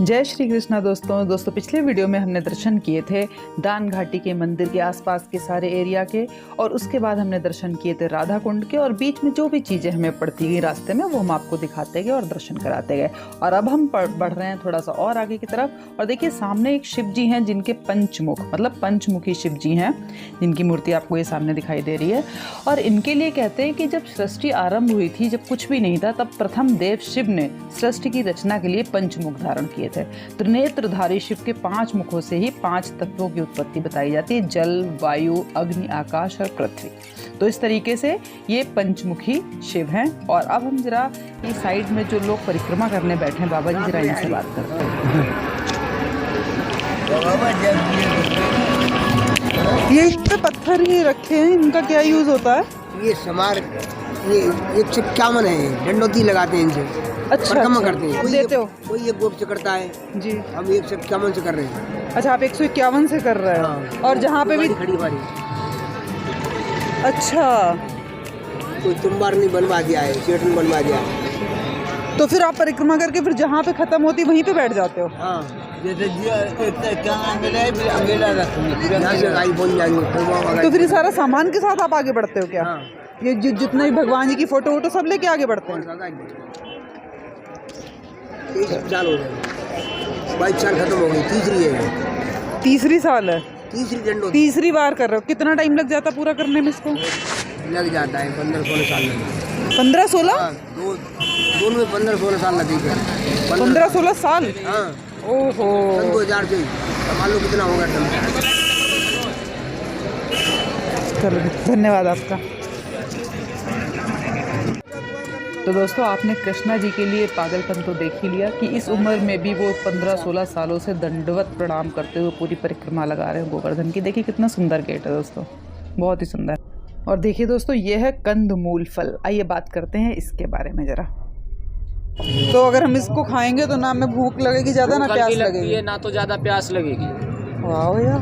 जय श्री कृष्णा दोस्तों पिछले वीडियो में हमने दर्शन किए थे दान घाटी के मंदिर के आसपास के सारे एरिया के, और उसके बाद हमने दर्शन किए थे राधा कुंड के, और बीच में जो भी चीज़ें हमें पड़ती गई रास्ते में वो हम आपको दिखाते गए और दर्शन कराते गए। और अब हम बढ़ रहे हैं थोड़ा सा और आगे की तरफ, और देखिए सामने एक शिव जी हैं जिनके पंचमुख मतलब पंचमुखी शिव जी हैं, जिनकी मूर्ति आपको ये सामने दिखाई दे रही है। और इनके लिए कहते हैं कि जब सृष्टि आरंभ हुई थी, जब कुछ भी नहीं था, तब प्रथम देव शिव ने सृष्टि की रचना के लिए पंचमुख धारण किए थे। त्रिनेत्रधारी शिव के 5 मुखों से ही 5 तत्वों की उत्पत्ति बताई जाती है, जल, वायु, अग्नि, आकाश और पृथ्वी। तो इस तरीके से ये पंचमुखी शिव हैं। और अब हम जरा ये साइड में जो लोग परिक्रमा करने बैठे हैं बाबा जी, जरा इनसे बात करते हैं। ये इस पे पत्थर ही रखे हैं, इनका क्या यूज होता है? ये समार ये चिपकावन है, डंडोती लगाते हैं इनसे। अच्छा, परिक्रमा करते हैं। देते हो? कोई एक गोप से करता है जी, हम 151 से कर रहे हैं। अच्छा, आप 151 से कर रहे हैं। हाँ। और जहाँ पे भी खड़ी बारी। अच्छा, कोई तुम्बार नहीं बनवा दिया है, सेठ ने बनवा दिया है। तो फिर आप परिक्रमा करके फिर जहाँ पे खत्म होती है वहीं पे बैठ जाते हो? हाँ, जैसे बन जाएंगे। तो फिर ये सारा सामान के साथ आप आगे बढ़ते हो क्या? हाँ। ये जितने भी भगवान जी की फोटो वोटो सब लेके आगे बढ़ते हैं? 23 साल हो गए, 22 साल खत्म हो गई, तीसरी है। तीसरी साल है? तीसरी बार कर रहे हो। कितना टाइम लग जाता पूरा करने में इसको? लग जाता है 15-16 साल लगे। 15-16? दोनों में 15-16 साल लगेगा। 15-16 साल? हाँ। ओहो, 2000 से मान लो कितना होगा। धन्यवाद आपका। तो दोस्तों, आपने कृष्णा जी के लिए पागलपन तो देख ही लिया कि इस उम्र में भी वो 15-16 सालों से दंडवत प्रणाम करते हुए पूरी परिक्रमा लगा रहे हैं गोवर्धन की। देखिए कितना सुंदर गेट है दोस्तों, बहुत ही सुंदर। और देखिए दोस्तों, ये है कंदमूल फल। आइए बात करते हैं इसके बारे में जरा। तो अगर हम इसको खाएंगे तो ना हमें भूख लगेगी ज़्यादा, ना प्यास लगेगी? ना तो ज़्यादा प्यास लगेगी। वाह यार,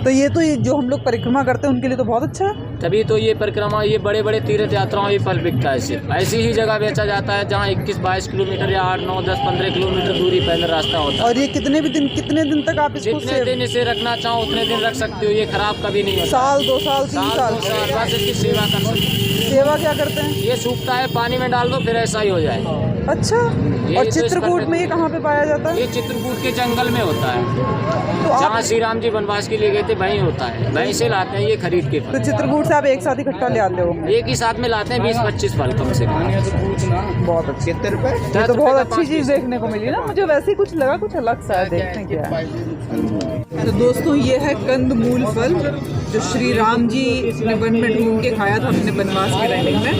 तो ये जो हम लोग परिक्रमा करते हैं उनके लिए तो बहुत अच्छा है। तभी तो ये परिक्रमा, ये बड़े बड़े तीर्थ यात्राओं ये फल बिकता है। सिर्फ ऐसी ही जगह बेचा जाता है जहाँ 21-22 किलोमीटर या 8, 9, 10, 15 किलोमीटर दूरी पैदल रास्ता होता है। और ये कितने दिन तक आप इसको जितने दिन इसे रखना चाहो उतने दिन रख सकते हो, ये खराब कभी नहीं होता। साल, 2 साल, 3 साल? बस इसकी सेवा कर सकते हो। सेवा क्या करते हैं? ये सूखता है, पानी में डाल दो, फिर ऐसा ही हो जाए। अच्छा, और चित्रकूट में ये कहाँ पे पाया जाता है? ये चित्रकूट के जंगल में होता है, तो जहाँ श्री राम जी वनवास के लिए गए थे वहीं होता है, वहीं से लाते हैं ये खरीद के। तो चित्रकूट से आप एक साथ इकट्ठा ले आते हो? एक ही साथ में लाते हैं 20-25 फल कम से कम। बहुत अच्छी, ये तो बहुत अच्छी चीज़ देखने को मिली ना मुझे। वैसे ही कुछ लगा, कुछ अलग सा है, देखते हैं क्या है। तो दोस्तों, ये है कंदमूल फल जो श्री राम जी ने वन में ढूंढ के खाया था अपने वनवास के टाइमिंग में।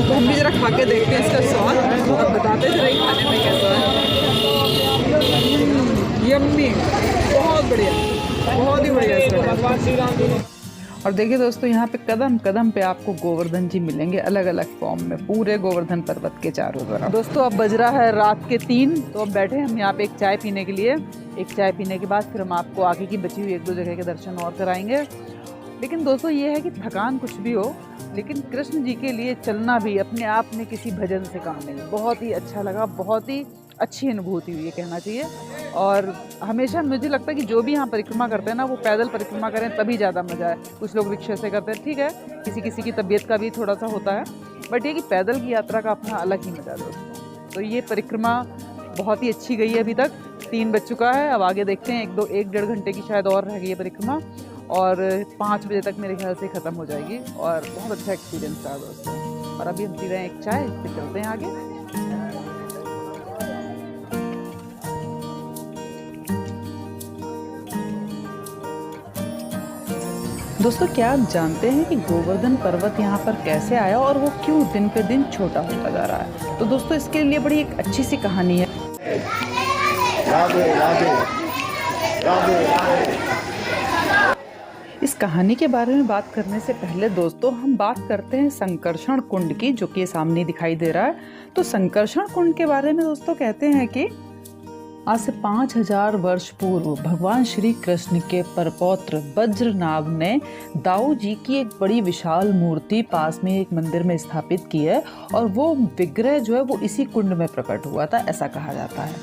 तो हम भी जरा खा के देखते हैं इसका स्वाद और बताते जरा खाने में कैसा है। यम्मी, बहुत बढ़िया, बहुत ही बढ़िया इसका। और देखिए दोस्तों, यहाँ पे कदम कदम पे आपको गोवर्धन जी मिलेंगे अलग अलग फॉर्म में, पूरे गोवर्धन पर्वत के चारों तरफ। दोस्तों, अब बज रहा है रात के 3, तो अब बैठे हम यहाँ पे एक चाय पीने के लिए। एक चाय पीने के बाद फिर हम आपको आगे की बची हुई 1-2 जगह के दर्शन और कराएंगे। लेकिन दोस्तों, ये है कि थकान कुछ भी हो, लेकिन कृष्ण जी के लिए चलना भी अपने आप में किसी भजन से कम नहीं। बहुत ही अच्छा लगा, बहुत ही अच्छी अनुभूति हुई, ये कहना चाहिए। और हमेशा मुझे लगता है कि जो भी यहाँ परिक्रमा करते हैं ना, वो पैदल परिक्रमा करें तभी ज़्यादा मज़ा है। कुछ लोग रिक्शे से करते हैं, ठीक है, किसी किसी की तबीयत का भी थोड़ा सा होता है, बट ये कि पैदल की यात्रा का अपना अलग ही मज़ा है दोस्तों। तो ये परिक्रमा बहुत ही अच्छी गई है अभी तक। 3 बज चुका है, अब आगे देखते हैं, 1-1.5 घंटे की शायद और रह गई है परिक्रमा, और 5 बजे तक मेरे ख्याल से ख़त्म हो जाएगी। और बहुत अच्छा एक्सपीरियंस रहा दोस्तों। और अभी हम पी रहे हैं एक चाय, फिर चलते हैं आगे। दोस्तों, क्या आप जानते हैं कि गोवर्धन पर्वत यहाँ पर कैसे आया और वो क्यों दिन पे दिन छोटा होता जा रहा है? तो दोस्तों, इसके लिए बड़ी एक अच्छी सी कहानी है। इस कहानी के बारे में बात करने से पहले दोस्तों, हम बात करते हैं संकर्षण कुंड की, जो कि सामने दिखाई दे रहा है। तो संकर्षण कुंड के बारे में दोस्तों कहते हैं कि आज से 5000 वर्ष पूर्व भगवान श्री कृष्ण के परपौत्र वज्रनाभ ने दाऊ जी की एक बड़ी विशाल मूर्ति पास में एक मंदिर में स्थापित की है, और वो विग्रह जो है वो इसी कुंड में प्रकट हुआ था, ऐसा कहा जाता है।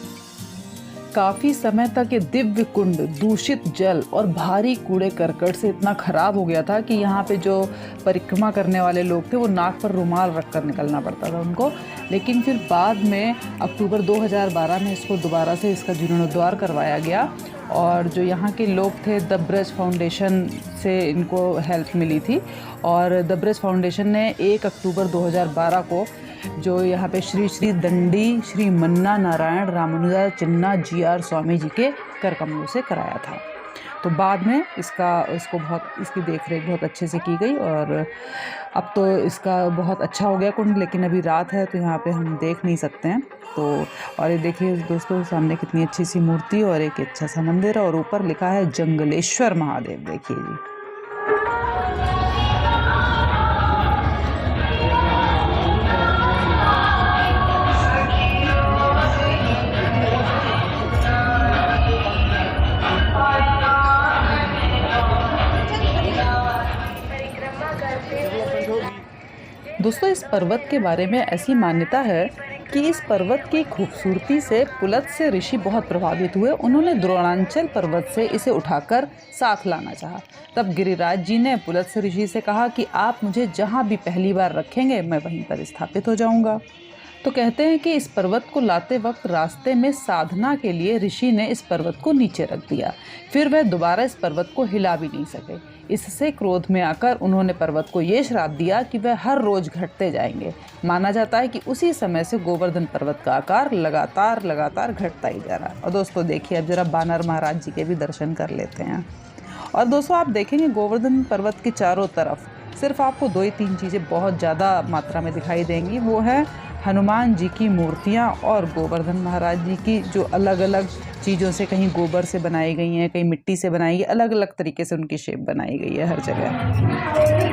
काफ़ी समय तक ये दिव्य कुंड दूषित जल और भारी कूड़े करकट से इतना ख़राब हो गया था कि यहाँ पे जो परिक्रमा करने वाले लोग थे वो नाक पर रुमाल रख कर निकलना पड़ता था उनको। लेकिन फिर बाद में अक्टूबर 2012 में इसको दोबारा से इसका जीर्णोद्धार करवाया गया और जो यहाँ के लोग थे द ब्रज फाउंडेशन से इनको हेल्प मिली थी और द ब्रज फाउंडेशन ने 1 अक्टूबर 2012 को जो यहाँ पे श्री श्री दंडी श्री मन्ना नारायण रामानुजा चिन्ना GR स्वामी जी के कर कमलों से कराया था। तो बाद में इसकी देखरेख बहुत अच्छे से की गई और अब तो इसका बहुत अच्छा हो गया कुंड। लेकिन अभी रात है तो यहाँ पे हम देख नहीं सकते हैं। तो और ये देखिए दोस्तों सामने कितनी अच्छी सी मूर्ति और एक अच्छा सा मंदिर है और ऊपर लिखा है जंगलेश्वर महादेव। देखिए जी। दोस्तों इस पर्वत के बारे में ऐसी मान्यता है कि इस पर्वत की खूबसूरती से पुलत्स्य ऋषि बहुत प्रभावित हुए। उन्होंने द्रोणांचल पर्वत से इसे उठाकर साथ लाना चाहा। तब गिरिराज जी ने पुलत्स्य ऋषि से कहा कि आप मुझे जहाँ भी पहली बार रखेंगे मैं वहीं पर स्थापित हो जाऊँगा। तो कहते हैं कि इस पर्वत को लाते वक्त रास्ते में साधना के लिए ऋषि ने इस पर्वत को नीचे रख दिया। फिर वह दोबारा इस पर्वत को हिला भी नहीं सके। इससे क्रोध में आकर उन्होंने पर्वत को ये श्राप दिया कि वह हर रोज घटते जाएंगे। माना जाता है कि उसी समय से गोवर्धन पर्वत का आकार लगातार घटता ही जा रहा है। और दोस्तों देखिए अब जरा बानर महाराज जी के भी दर्शन कर लेते हैं। और दोस्तों आप देखेंगे गोवर्धन पर्वत के चारों तरफ सिर्फ आपको 2 ही 3 चीज़ें बहुत ज़्यादा मात्रा में दिखाई देंगी। वो है हनुमान जी की मूर्तियाँ और गोवर्धन महाराज जी की जो अलग अलग चीज़ों से, कहीं गोबर से बनाई गई हैं, कहीं मिट्टी से बनाई गई, अलग अलग तरीके से उनकी शेप बनाई गई है हर जगह।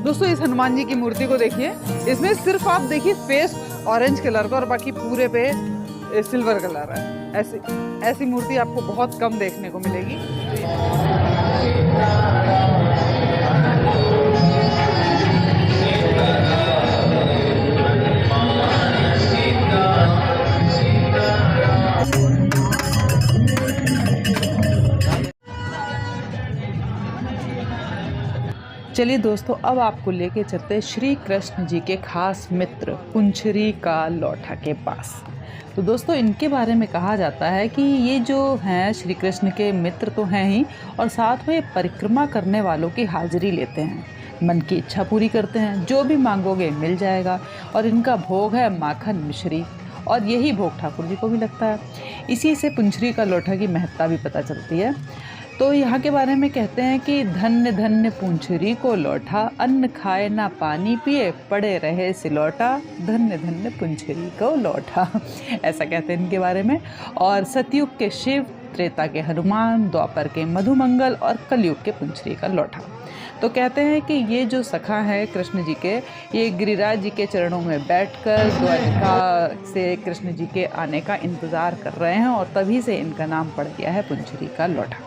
दोस्तों इस हनुमान जी की मूर्ति को देखिए। इसमें सिर्फ आप देखिए फेस ऑरेंज कलर का और बाकी पूरे पे सिल्वर कलर है। ऐसी मूर्ति आपको बहुत कम देखने को मिलेगी। चलिए दोस्तों अब आपको लेके चलते श्री कृष्ण जी के खास मित्र पुंछरी का लौठा के पास। तो दोस्तों इनके बारे में कहा जाता है कि ये जो हैं श्री कृष्ण के मित्र तो हैं ही और साथ में परिक्रमा करने वालों की हाजिरी लेते हैं, मन की इच्छा पूरी करते हैं, जो भी मांगोगे मिल जाएगा। और इनका भोग है माखन मिश्री और यही भोग ठाकुर जी को भी लगता है। इसी से पुंछरी का लौठा की महत्ता भी पता चलती है। तो यहाँ के बारे में कहते हैं कि धन्य धन्य पुंछरी को लौटा, अन्न खाए ना पानी पिए, पड़े रहे सिलौटा, धन्य धन्य पुंछरी को लौटा। ऐसा कहते हैं इनके बारे में। और सतयुग के शिव, त्रेता के हनुमान, द्वापर के मधुमंगल और कलयुग के पुंछरी का लौटा। तो कहते हैं कि ये जो सखा है कृष्ण जी के, ये गिरिराज जी के चरणों में बैठकर द्वारिका से कृष्ण जी के आने का इंतज़ार कर रहे हैं और तभी से इनका नाम पड़ गया है पुंछरी का लौटा।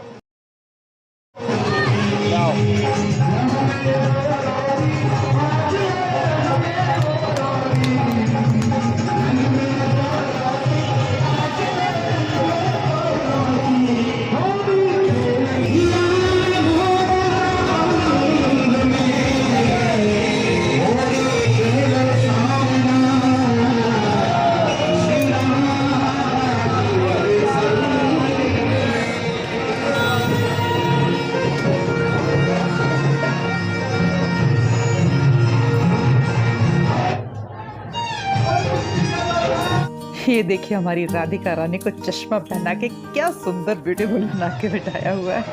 ये देखिए हमारी राधिका रानी को चश्मा पहना के क्या सुंदर ब्यूटीफुल बना के बिठाया हुआ है।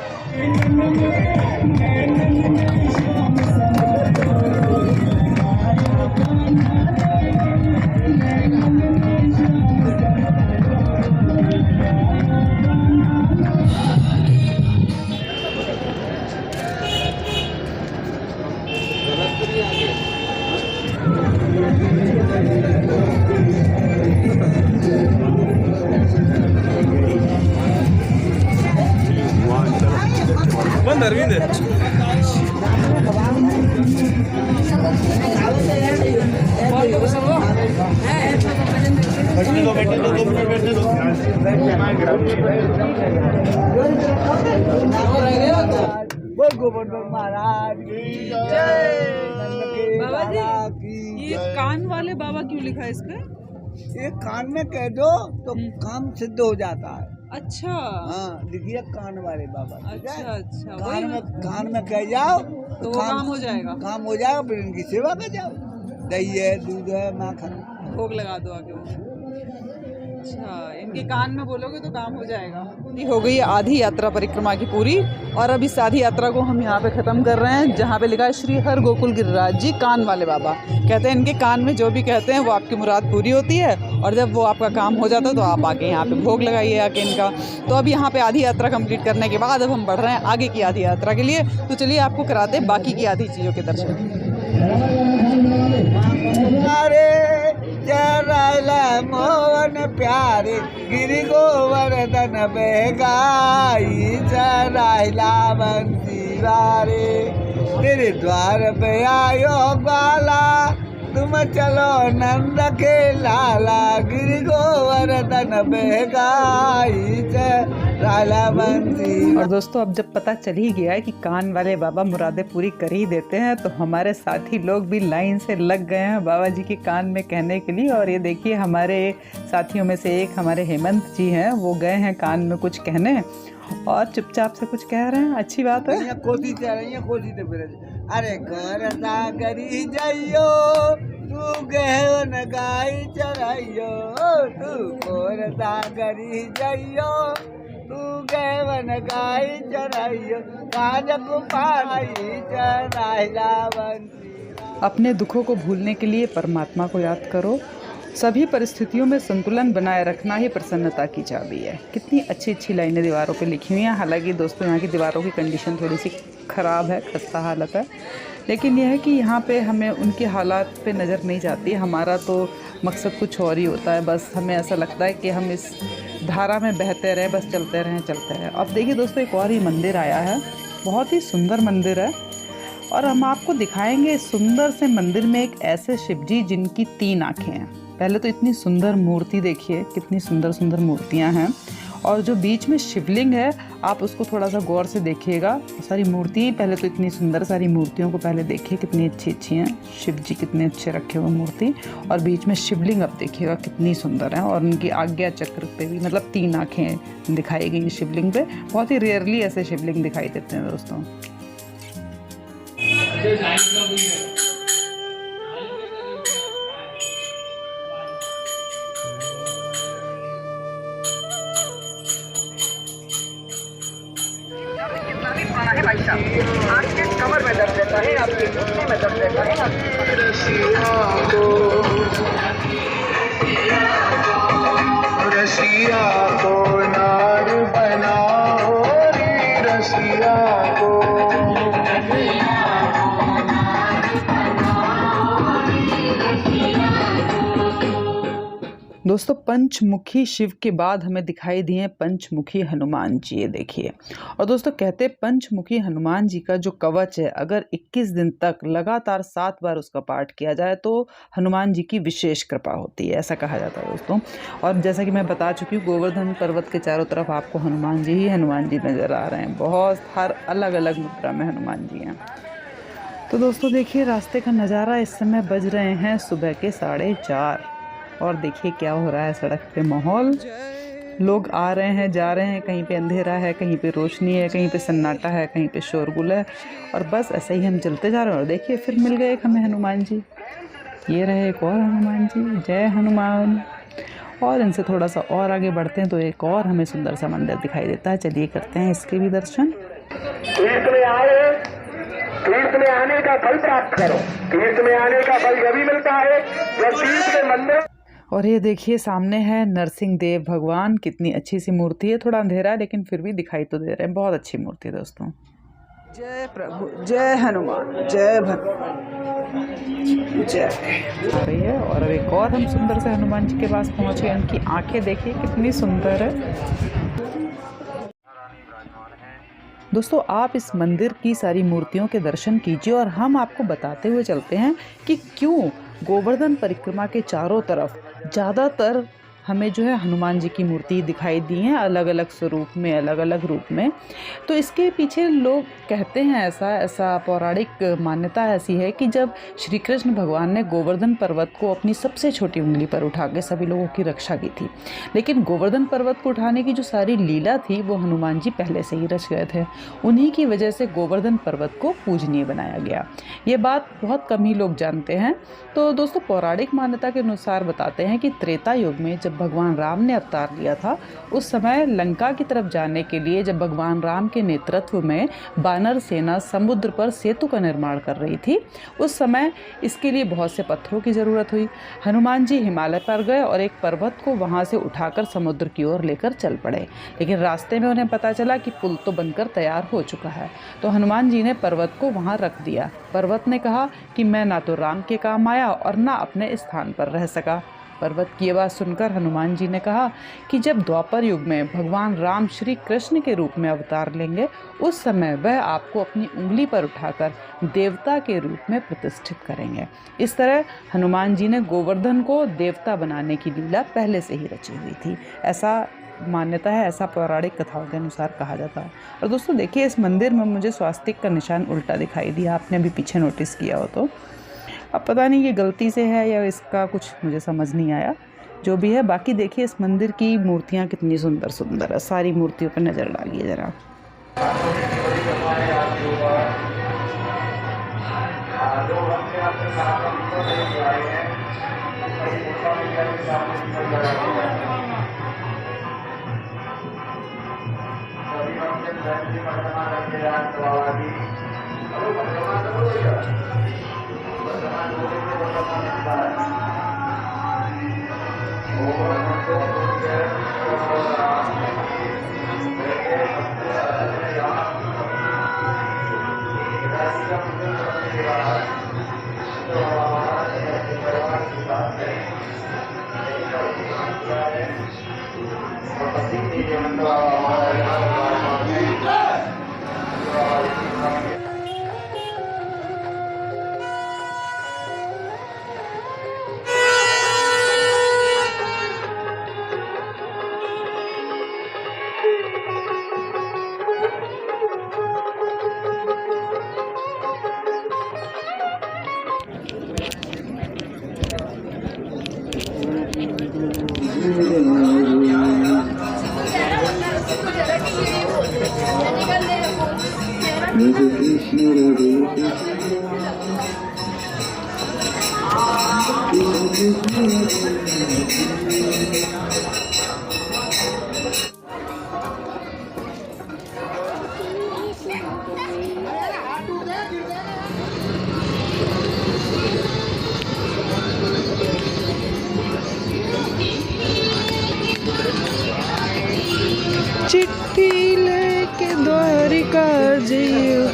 बोल गोवर्धन महाराज की जय। बाबा जी, ये कान वाले बाबा क्यों लिखा है इस पे? ये कान में कह दो तो काम सिद्ध हो जाता है। अच्छा हाँ, लिखिए कान वाले बाबा। अच्छा अच्छा, कान में कह जाओ तो वो काम हो जाएगा। काम हो जाएगा, फिर इनकी सेवा कर जाओ। दही है, दूध है, माखन, भोग लगा दो आगे। अच्छा, इनके कान में बोलोगे तो काम हो जाएगा। हो गई आधी यात्रा परिक्रमा की पूरी, और अब इस आधी यात्रा को हम यहाँ पे ख़त्म कर रहे हैं, जहाँ पे लिखा है श्री हर गोकुल गिरिराज जी कान वाले बाबा। कहते हैं इनके कान में जो भी कहते हैं वो आपकी मुराद पूरी होती है, और जब वो आपका काम हो जाता है तो आप आके यहाँ पे भोग लगाइए आके इनका। तो अब यहाँ पे आधी यात्रा कंप्लीट करने के बाद अब हम बढ़ रहे हैं आगे की आधी यात्रा के लिए। तो चलिए आपको कराते हैं बाकी की आधी चीज़ों के दर्शन। मोहन प्यारे गिरि गोवर्धन बेगाई चराइला बंसी वारे, तेरे द्वार पे आयो ग्वाला, तुम चलो नंद के लाला, गिरि गोवर्धन बेगाई चराइला बंसी। और दोस्तों अब जब पता चल ही गया है कि कान वाले बाबा मुरादें पूरी कर ही देते हैं, तो हमारे साथी लोग भी लाइन से लग गए हैं बाबा जी के कान में कहने के लिए। और ये देखिए हमारे साथियों में से एक हमारे हेमंत जी हैं, वो गए हैं कान में कुछ कहने और चुपचाप से कुछ कह रहे हैं। अच्छी बात है। कोसी चल रही है, कोसी तो फिर अरे कर सागरी जाइयो, तू गहन गाई चराइयो, तू कोर सागरी जाइयो, तू गहन गाई चराइयो, काजक पाई चराइला बंसी। अपने दुखों को भूलने के लिए परमात्मा को याद करो। सभी परिस्थितियों में संतुलन बनाए रखना ही प्रसन्नता की चाबी है। कितनी अच्छी अच्छी लाइनें दीवारों पे लिखी हुई हैं। हालांकि दोस्तों यहाँ की दीवारों की कंडीशन थोड़ी सी ख़राब है, खस्ता हालत है, लेकिन यह है कि यहाँ पे हमें उनके हालात पे नज़र नहीं जाती। हमारा तो मकसद कुछ और ही होता है। बस हमें ऐसा लगता है कि हम इस धारा में बहते रहें, बस चलते रहें। अब देखिए दोस्तों एक और ही मंदिर आया है, बहुत ही सुंदर मंदिर है, और हम आपको दिखाएंगे इस सुंदर से मंदिर में एक ऐसे शिवजी जिनकी 3 आँखें हैं। पहले तो इतनी सुंदर मूर्ति देखिए, कितनी सुंदर सुंदर मूर्तियां हैं, और जो बीच में शिवलिंग है आप उसको थोड़ा सा गौर से देखिएगा। सारी मूर्तियाँ पहले तो इतनी सुंदर, सारी मूर्तियों को पहले देखिए कितनी अच्छी अच्छी हैं। शिव जी कितने अच्छे रखे हुए मूर्ति, और बीच में शिवलिंग अब देखिएगा कितनी सुंदर है, और उनकी आज्ञा चक्र पे भी मतलब 3 आँखें दिखाई गई शिवलिंग पे। बहुत ही रेयरली ऐसे शिवलिंग दिखाई देते हैं दोस्तों। आपके कमर में दर्द देता है, आपके घुटने में दर्द देता है। रसिया को नार बनाओ रे, रसिया को। दोस्तों पंचमुखी शिव के बाद हमें दिखाई दिए पंचमुखी हनुमान जी, ये देखिए। और दोस्तों कहते हैं पंचमुखी हनुमान जी का जो कवच है, अगर 21 दिन तक लगातार 7 बार उसका पाठ किया जाए तो हनुमान जी की विशेष कृपा होती है, ऐसा कहा जाता है दोस्तों। और जैसा कि मैं बता चुकी हूँ, गोवर्धन पर्वत के चारों तरफ आपको हनुमान जी ही हनुमान जी नज़र आ रहे हैं। बहुत हर अलग अलग मुद्रा में हनुमान जी हैं। तो दोस्तों देखिए रास्ते का नज़ारा, इस समय बज रहे हैं सुबह के 4:30, और देखिए क्या हो रहा है सड़क पे माहौल। लोग आ रहे हैं, जा रहे हैं, कहीं पे अंधेरा है, कहीं पे रोशनी है, कहीं पे सन्नाटा है, कहीं पे शोरगुल है, और बस ऐसे ही हम चलते जा रहे हैं। और देखिए फिर मिल गए एक हमें हनुमान जी, ये रहे एक और हनुमान जी, जय हनुमान। और इनसे थोड़ा सा और आगे बढ़ते हैं तो एक और हमें सुंदर सा मंदिर दिखाई देता है। चलिए करते हैं इसके भी दर्शन। तीर्थ में आए, तीर्थ में आने का फल प्राप्त करो। तीर्थ में आने का फल जब भी मिलता है जब तीर्थ के मंदिर। और ये देखिए सामने है नरसिंह देव भगवान, कितनी अच्छी सी मूर्ति है। थोड़ा अंधेरा है लेकिन फिर भी दिखाई तो दे रहे हैं। बहुत अच्छी मूर्ति है दोस्तों। जय प्रभु, जय हनुमान, जय भगवान, जय। आ रही है और अब एक और हम सुंदर से हनुमान जी के पास पहुंचे। उनकी आंखें देखिए कितनी सुंदर है। दोस्तों आप इस मंदिर की सारी मूर्तियों के दर्शन कीजिए और हम आपको बताते हुए चलते हैं कि क्यों गोवर्धन परिक्रमा के चारों तरफ ज़्यादातर हमें जो है हनुमान जी की मूर्ति दिखाई दी हैं, अलग अलग स्वरूप में, अलग अलग रूप में। तो इसके पीछे लोग कहते हैं ऐसा पौराणिक मान्यता ऐसी है कि जब श्री कृष्ण भगवान ने गोवर्धन पर्वत को अपनी सबसे छोटी उंगली पर उठा के सभी लोगों की रक्षा की थी, लेकिन गोवर्धन पर्वत को उठाने की जो सारी लीला थी वो हनुमान जी पहले से ही रच गए थे। उन्हीं की वजह से गोवर्धन पर्वत को पूजनीय बनाया गया। ये बात बहुत कम ही लोग जानते हैं। तो दोस्तों पौराणिक मान्यता के अनुसार बताते हैं कि त्रेता युग में जब भगवान राम ने अवतार लिया था, उस समय लंका की तरफ जाने के लिए जब भगवान राम के नेतृत्व में वानर सेना समुद्र पर सेतु का निर्माण कर रही थी, उस समय इसके लिए बहुत से पत्थरों की ज़रूरत हुई। हनुमान जी हिमालय पर गए और एक पर्वत को वहाँ से उठाकर समुद्र की ओर लेकर चल पड़े, लेकिन रास्ते में उन्हें पता चला कि पुल तो बनकर तैयार हो चुका है। तो हनुमान जी ने पर्वत को वहाँ रख दिया। पर्वत ने कहा कि मैं ना तो राम के काम आया और ना अपने स्थान पर रह सका। पर्वत की ये बात सुनकर हनुमान जी ने कहा कि जब द्वापर युग में भगवान राम श्री कृष्ण के रूप में अवतार लेंगे, उस समय वह आपको अपनी उंगली पर उठाकर देवता के रूप में प्रतिष्ठित करेंगे। इस तरह हनुमान जी ने गोवर्धन को देवता बनाने की लीला पहले से ही रची हुई थी, ऐसा मान्यता है, ऐसा पौराणिक कथाओं के अनुसार कहा जाता है। और दोस्तों देखिए इस मंदिर में मुझे स्वास्तिक का निशान उल्टा दिखाई दिया, आपने अभी पीछे नोटिस किया हो तो। अब पता नहीं ये गलती से है या इसका कुछ मुझे समझ नहीं आया, जो भी है। बाकी देखिए इस मंदिर की मूर्तियाँ कितनी सुंदर सुंदर है। सारी मूर्तियों पर नज़र डालिए ज़रा। चिट्ठी लेके द्वारिका जइयो।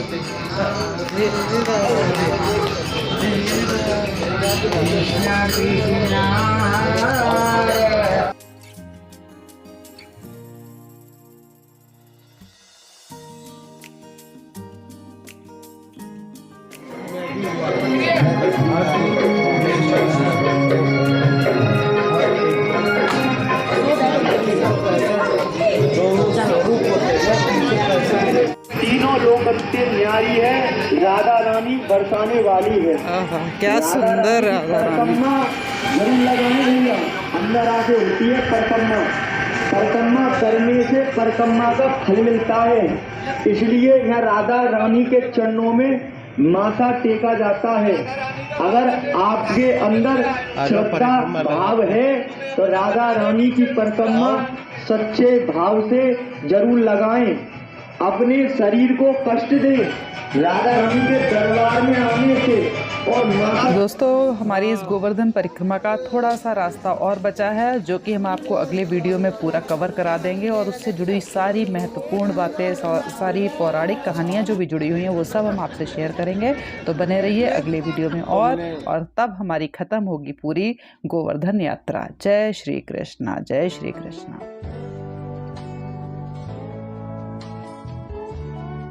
तीनों लोग अत्य न्यारी है, राधा रानी बरसाने वाली है। क्या सुंदर राधा रानी। जरूर लगाने अंदर आके होती है परकम्मा। परकम्मा करने से परकम्मा का फल मिलता है, इसलिए यहाँ राधा रानी के चरणों में माथा टेका जाता है। अगर आपके अंदर श्रद्धा भाव है तो राधा रानी की परिक्रमा सच्चे भाव से जरूर लगाएं। अपने शरीर को कष्ट दें राधा रानी के दरबार में आने से। और दोस्तों हमारी इस गोवर्धन परिक्रमा का थोड़ा सा रास्ता और बचा है, जो कि हम आपको अगले वीडियो में पूरा कवर करा देंगे और उससे जुड़ी सारी महत्वपूर्ण बातें, सारी पौराणिक कहानियाँ जो भी जुड़ी हुई हैं वो सब हम आपसे शेयर करेंगे। तो बने रहिए अगले वीडियो में और तब हमारी ख़त्म होगी पूरी गोवर्धन यात्रा। जय श्री कृष्णा, जय श्री कृष्णा।